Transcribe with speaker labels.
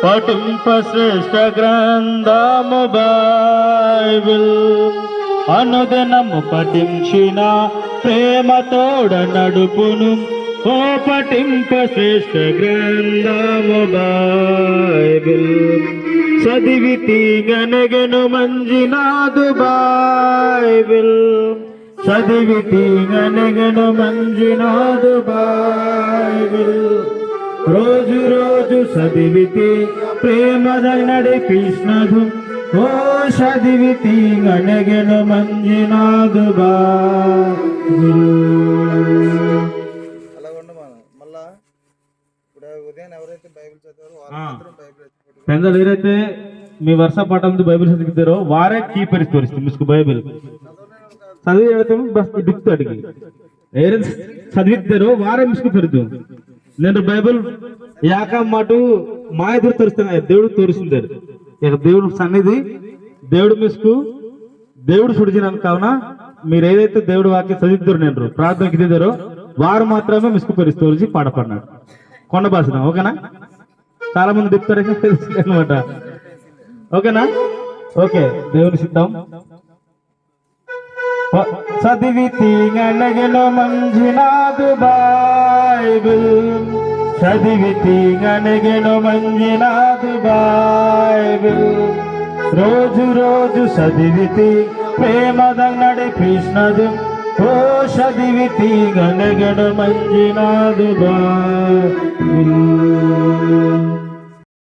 Speaker 1: పఠింప శ్రేష్ఠ గ్రంథము బైబిల్ అనుదినము పఠించిన ప్రేమతోడ నడుపును ఓ పఠింప శ్రేష్ఠ గ్రంథము బైబిల్ చదివితి గనగను మంజినాదు బైబిల్ చదివితి గనగను మంజినాదు బైబిల్ రోజు రోజు చదివితి ప్రేమద నడిపిస్తున్నదు ఓ చదివితి గనగను మంజినాదు బైబిల్.
Speaker 2: మళ్ళా ఇప్పుడు ఉదయం ఎవరైతే బైబిల్ చదివారో
Speaker 1: పెందలు ఎవరైతే మీ వర్ష పాఠంతో బైబిల్ చదివితారో వారే కీపరిస్తూ వస్తుంది మీకు బైబిల్ చదివి వెళితే బస్ దిక్కు అడిగి ఎవరైతే చదివితారో వారే మిస్కు పెరుతు నేను బైబిల్ యాక మాట మా ఎదురు తోరుస్తాను దేవుడు తోరుస్తుందారు ఇక దేవుడు సన్నిధి దేవుడు మిస్కు దేవుడు సుడిచినాను కావున మీరు ఏదైతే దేవుడు వాక్యం చదివితారు నేను ప్రార్థనకి దిద్దారో వారు మాత్రమే మిస్కు పరిస్తూ పాడపడినాడు కొండ భాష ఓకేనా చాలా మంది దిక్కుతారు అనమాట ఓకేనా ఓకే దేవుని సిద్ధం చదివితి గనగను మంజినాదు బైబిల్ చదివితి గనగను మంజినాదు బైబిల్ రోజు రోజు చదివితి ప్రేమద నడిపిస్తున్నదు ఓ చదివితి గనగను మంజినాదు బైబిల్.